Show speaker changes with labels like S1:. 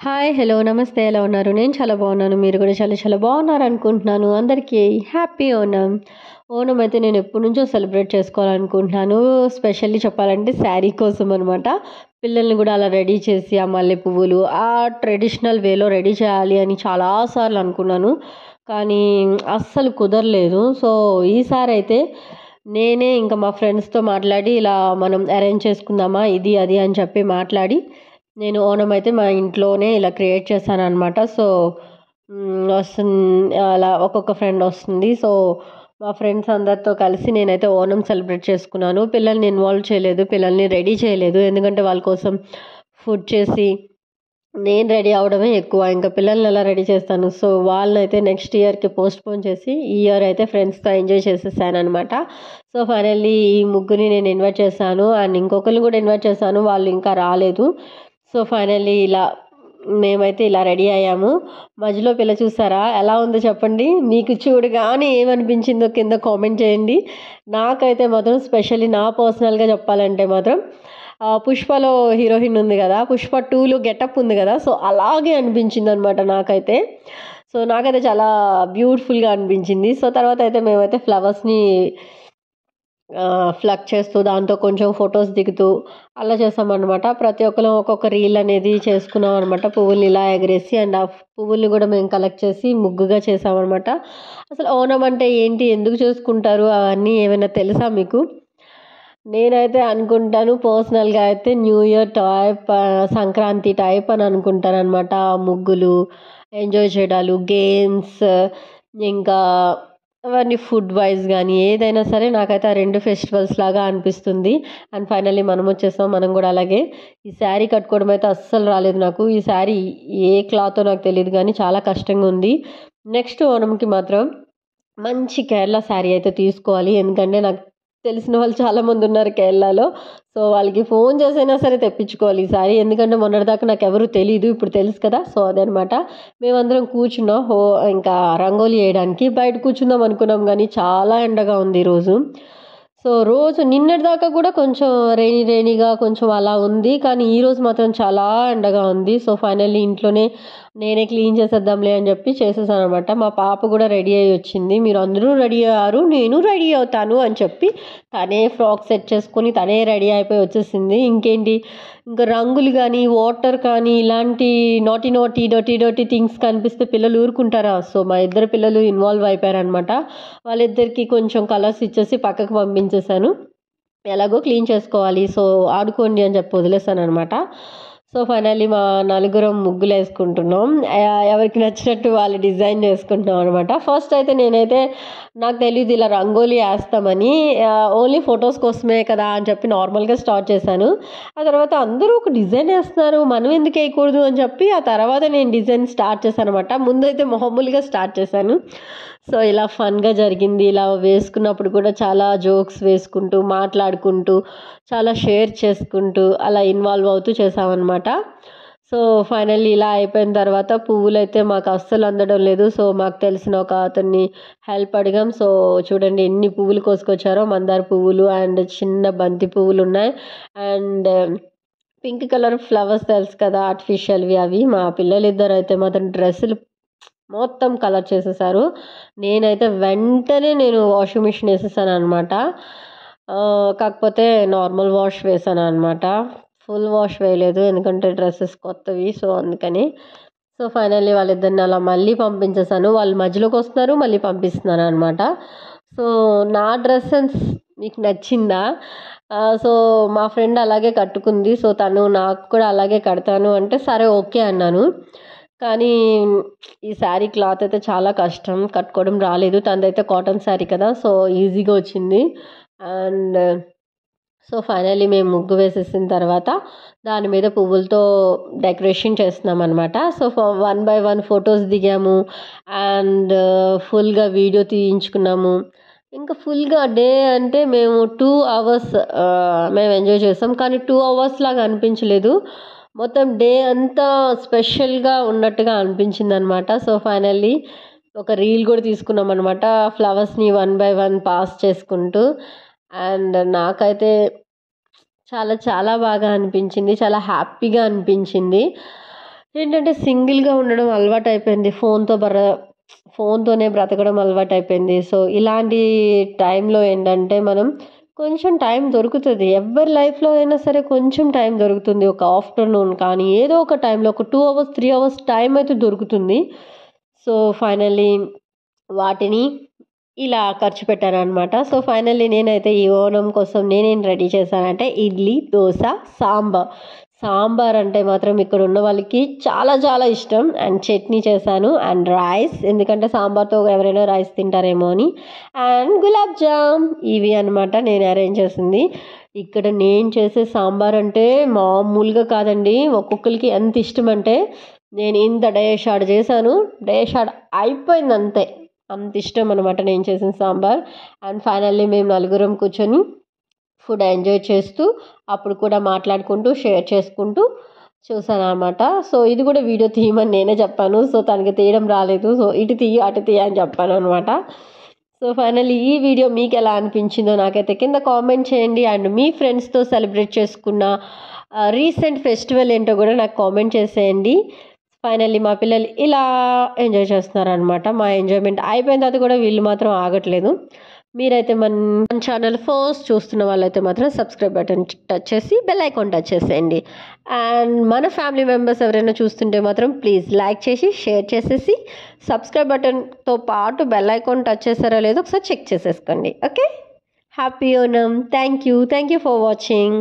S1: Hi. Hello. నమస్తే. ఎలా ఉన్నారు? నేను చాలా బాగున్నాను. మీరు కూడా చాలా చాలా బాగున్నారనుకుంటున్నాను. అందరికీ హ్యాపీ ఓనం. ఓనం అయితే నేను ఎప్పటినుంచో సెలబ్రేట్ చేసుకోవాలనుకుంటున్నాను. స్పెషల్లీ చెప్పాలంటే శారీ కోసం అనమాట. పిల్లల్ని కూడా అలా రెడీ చేసి, ఆ మల్లె పువ్వులు, ఆ ట్రెడిషనల్ వేలో రెడీ చేయాలి అని చాలా సార్లు అనుకున్నాను. కానీ అస్సలు కుదరలేదు. సో, ఈసారైతే నేనే ఇంకా మా ఫ్రెండ్స్‌తో మాట్లాడి ఇలా మనం అరేంజ్ చేసుకుందామా ఇది, అది అని చెప్పి మాట్లాడి నేను ఓనం అయితే మా ఇంట్లోనే ఇలా క్రియేట్ చేశాననమాట. సో, అలా ఒక్కొక్క ఫ్రెండ్ వస్తుంది. సో, మా ఫ్రెండ్స్ అందరితో కలిసి నేనైతే ఓనం సెలబ్రేట్ చేసుకున్నాను. పిల్లల్ని ఇన్వాల్వ్ చేయలేదు. పిల్లల్ని రెడీ చేయలేదు. ఎందుకంటే వాళ్ళ కోసం ఫుడ్ చేసి నేను రెడీ అవ్వడమే ఎక్కువ. ఇంకా పిల్లల్ని ఎలా రెడీ చేస్తాను. సో, వాళ్ళనైతే నెక్స్ట్ ఇయర్‌కి పోస్ట్‌పోన్ చేసి ఈ ఇయర్ అయితే ఫ్రెండ్స్‌తో ఎంజాయ్ చేసేసాననమాట. సో, ఫైనల్లీ ఈ ముగ్గురిని నేను ఇన్వైట్ చేశాను. అండ్ ఇంకొకరిని కూడా ఇన్వైట్ చేశాను. వాళ్ళు ఇంకా రాలేదు. సో, ఫైనల్లీ ఇలా మేమైతే ఇలా రెడీ అయ్యాము. మధ్యలో పిల్ల చూసారా ఎలా ఉందో చెప్పండి. మీకు చూడగానే ఏమనిపించిందో కింద కామెంట్ చేయండి. నాకైతే మాత్రం స్పెషల్లీ నా పర్సనల్‌గా చెప్పాలంటే మాత్రం 'పుష్పలో' హీరోయిన్ ఉంది కదా! 'పుష్ప 2లో' గెటప్ ఉంది కదా! సో, అలాగే అనిపించిందనమాట నాకైతే. సో, నాకైతే చాలా బ్యూటిఫుల్‌గా అనిపించింది. సో, తర్వాత అయితే మేమైతే ఫ్లవర్స్‌ని ప్లక్ చేస్తూ దాంతో కొంచెం ఫొటోస్ దిగుతూ అలా చేసామన్నమాట. ప్రతి ఒక్కళ్ళం ఒక్కొక్క రీల్ అనేది చేసుకున్నాం అనమాట. పువ్వుల్ని ఇలా ఎగరేసి అండ్ ఆ పువ్వుల్ని కూడా మేము కలెక్ట్ చేసి ముగ్గుగా చేసామన్నమాట. అసలు ఓనం అంటే ఏంటి? ఎందుకు చేసుకుంటారు? అవన్నీ ఏమైనా తెలుసా మీకు? నేనైతే అనుకుంటాను పర్సనల్‌గా అయితే new year type, Sankranti type అని అనుకుంటాననమాట. ముగ్గులు, ఎంజాయ్ చేయడాలు, గేమ్స్, ఇంకా అవన్నీ ఫుడ్ వైస్ గానీ ఏదైనా సరే నాకైతే ఆ 2 ఫెస్టివల్స్ లాగా అనిపిస్తుంది. అండ్ ఫైనల్లీ మనమొచ్చేసాం. మనం గూడా అలాగే ఈ శారీ కట్టుకోవడం అయితే అస్సలు రాలేదు నాకు. ఈ శారీ ఏ క్లాతో నాకు తెలీదు గానీ చాలా కష్టంగా ఉంది. నెక్స్ట్ ఓణంకి మాత్రం మంచి కేరళ శారీ అయితే తీసుకోవాలి. ఎందుకంటే నాకు తెలిసిన వాళ్ళు చాలామందున్నారు కేరళలో. సో, వాళ్ళకి ఫోన్ చేసైనా సరే తెప్పించుకోవాలి ఈ శారీ. ఎందుకంటే మొన్నటిదాకా నాకెవరు తెలీదు. ఇప్పుడు తెలుసు కదా! సో, అదనమాట. మేమందరం కూర్చున్నాం. ఇంకా రంగోలి ఎయడానికి. బయట కూర్చుందాం అనుకున్నాం గానీ చాలా ఎండగా ఉంది ఈరోజు. సో, రోజు నిన్నటిదాకా కూడా కొంచెం రెయినీగా కొంచెం అలా ఉంది. కానీ ఈరోజు మాత్రం చాలా ఎండగా ఉంది. సో, ఫైనల్లీ ఇంట్లోనే నేనే క్లీన్ చేసేద్దాంలే అని చెప్పి చేసేసాననమాట. మా పాప కూడా రెడీ అయ్యి వచ్చింది. మీరు అందరూ రెడీ అయ్యారు, నేను రెడీ అవుతాను అని చెప్పి తనే ఫ్రాక్ సెట్ చేసుకొని తనే రెడీ అయిపోయి వచ్చేసింది. ఇంకేంటి ఇంకా రంగులు కానీ, వాటర్ కానీ ఇలాంటి డర్టీ థింగ్స్ కనిపిస్తే పిల్లలు ఊరుకుంటారా? సో, మా ఇద్దరు పిల్లలు ఇన్వాల్వ్ అయిపోయారనమాట. వాళ్ళిద్దరికీ కొంచెం కలర్స్ ఇచ్చేసి పక్కకు పంపించేశాను. ఎలాగో క్లీన్ చేసుకోవాలి. సో, ఆడుకోండి అని చెప్పి వదిలేసాననమాట. సో, ఫైనల్లీ మా నలుగురం ముగ్గులేసుకుంటున్నాం. ఎవరికి నచ్చినట్టు వాళ్ళు డిజైన్ చేసుకుంటున్నాం అనమాట. ఫస్ట్ అయితే నేనైతే నాకు తెలీదు ఇలా రంగోలీ ఏస్తామని. ఓన్లీ ఫొటోస్ కోసమే కదా అని చెప్పి నార్మల్‌గా స్టార్ట్ చేశాను. ఆ తర్వాత అందరూ ఒక డిజైన్ ఏస్తున్నారు. మనం ఎందుకు ఏయకూడదు అని చెప్పి ఆ తర్వాత నేను డిజైన్ స్టార్ట్ చేశాననమాట. ముందైతే మామూలుగా స్టార్ట్ చేశాను. సో, ఇలా ఫన్‌గా జరిగింది. ఇలా వేసుకున్నప్పుడు కూడా చాలా జోక్స్ వేసుకుంటూ, మాట్లాడుకుంటూ, చాలా షేర్ చేసుకుంటూ అలా ఇన్వాల్వ్ అవుతూ చేశామనమాట. సో, ఫైనల్లీ ఇలా అయిపోయిన తర్వాత పువ్వులైతే మాకు అస్సలు అందడం లేదు. సో, మాకు తెలిసిన ఒక అతన్ని హెల్ప్ అడిగాం. సో, చూడండి ఎన్ని పువ్వులు కోసుకొచ్చారో. మందార పువ్వులు అండ్ చిన్న బంతి పువ్వులున్నాయి. అండ్ పింక్ కలర్ ఫ్లవర్స్ తెలుసు కదా! ఆర్టిఫిషియల్‌వి అవి. మా పిల్లలిద్దరైతే మాత్రం డ్రెస్సులు మొత్తం కలర్ చేసేసారు. నేనైతే వెంటనే వాషింగ్ మిషన్ ఏసేసాననమాట. కాకపోతే నార్మల్ వాష్ వేసాననమాట. ఫుల్ వాష్ వేయలేదు. ఎందుకంటే డ్రెసెస్ కొత్తవి. సో, అందుకని. సో, ఫైనల్లీ వాళ్ళిద్దరిని అలా మళ్ళీ పంపించేసాను. వాళ్ళు మధ్యలోకొస్తున్నారు, మళ్ళీ పంపిస్తున్నాననమాట. సో, నా డ్రెస్ సెన్స్ మీకు నచ్చిందా? సో, మా ఫ్రెండ్ అలాగే కట్టుకుంది. సో, తను నాకు కూడా అలాగే కడతాను అంటే సరే ఓకే అన్నాను. కానీ ఈ శారీ క్లాత్ అయితే చాలా కష్టం. కట్టుకోవడం రాలేదు. తనదైతే కాటన్ శారీ కదా! సో, ఈజీగా వచ్చింది. అండ్ సో, ఫైనల్లీ మేము ముగ్గు వేసేసిన తర్వాత దాని మీద పువ్వులతో డెకరేషన్ చేస్తున్నామనమాట. So, one by one photos దిగాము. అండ్ ఫుల్‌గా వీడియో తీయించుకున్నాము. ఇంకా ఫుల్‌గా డే అంటే మేము 2 అవర్స్ మేము ఎంజాయ్ చేసాం. కానీ 2 అవర్స్ లాగా అనిపించలేదు. మొత్తం డే అంతా స్పెషల్‌గా ఉన్నట్టుగా అనిపించిందనమాట. సో, ఫైనల్లీ ఒక రీల్ కూడా తీసుకున్నామనమాట. ఫ్లవర్స్‌ని వన్ బై వన్ పాస్ చేసుకుంటూ. అండ్ నాకైతే చాలా చాలా బాగా అనిపించింది. చాలా హ్యాపీగా అనిపించింది. ఏంటంటే సింగిల్‌గా ఉండడం అలవాటయిపోయింది. ఫోన్‌తోనే బ్రతకడం అలవాటయిపోయింది. సో, ఇలాంటి టైంలో ఏంటంటే మనం కొంచెం టైం దొరుకుతది. ఎవ్వరి లైఫ్‌లో అయినా సరే కొంచెం టైం దొరుకుతుంది. ఒక ఆఫ్టర్‌నూన్ కానీ ఏదో ఒక టైంలో ఒక 2 అవర్స్, 3 అవర్స్ టైం అయితే దొరుకుతుంది. సో, ఫైనల్లీ వాటిని ఇలా ఖర్చు పెట్టాననమాట. సో, ఫైనల్లీ నేనైతే ఈ ఓణం కోసం నేనేం రెడీ చేశానంటే ఇడ్లీ, దోస, సాంబార్. సాంబార్ అంటే మాత్రం ఇక్కడున్న వాళ్ళకి చాలా చాలా ఇష్టం. అండ్ చట్నీ చేశాను. అండ్ రైస్, ఎందుకంటే సాంబార్‌తో ఎవరైనా రైస్ తింటారేమో అని. అండ్ గులాబ్ జామ్, ఇవి అనమాట నేను అరేంజ్ చేసింది. ఇక్కడ నేను చేసే సాంబార్ అంటే మామూలుగా కాదండి. ఒక్కొక్కళ్ళకి ఎంత ఇష్టమంటే నేను ఇంత డేషాడు చేశాను. డేషాడు అయిపోయిందంతే. అంత ఇష్టం అనమాట నేను చేసిన సాంబార్. అండ్ ఫైనల్లీ మేము నలుగురం కూర్చొని ఫుడ్ ఎంజాయ్ చేస్తూ, అప్పుడు కూడా మాట్లాడుకుంటూ, షేర్ చేసుకుంటూ చూసాననమాట. సో, ఇది కూడా వీడియో తీయమని నేనే చెప్పాను. సో, తనకి తీయడం రాలేదు. సో, ఇటు తీయి, అటు తీయి అని చెప్పాననమాట. సో, ఫైనల్లీ ఈ వీడియో మీకెలా అనిపించిందో నాకైతే కింద కామెంట్ చేయండి. అండ్ మీ ఫ్రెండ్స్‌తో సెలబ్రేట్ చేసుకున్న రీసెంట్ ఫెస్టివల్ ఏంటో కూడా నాకు కామెంట్ చేసేయండి. ఫైనల్లీ మా పిల్లలు ఇలా ఎంజాయ్ చేస్తున్నారనమాట. మా ఎంజాయ్‌మెంట్ అయిపోయిన తర్వాత కూడా వీళ్ళు మాత్రం ఆగట్లేదు. మీరైతే మన ఛానల్ ఫస్ట్ చూస్తున్న వాళ్ళైతే మాత్రం సబ్స్క్రైబ్ బటన్ టచ్ చేసి బెల్ ఐకాన్ టచ్ చేసేయండి. అండ్ మన ఫ్యామిలీ మెంబర్స్ ఎవరైనా చూస్తుంటే మాత్రం ప్లీజ్ లైక్ చేసి, షేర్ చేసేసి, సబ్స్క్రైబ్ బటన్‌తో పాటు బెల్ ఐకాన్ టచ్ చేశారో లేదో ఒకసారి చెక్ చేసేసుకోండి. Okay. Happy Onam. Thank you for watching.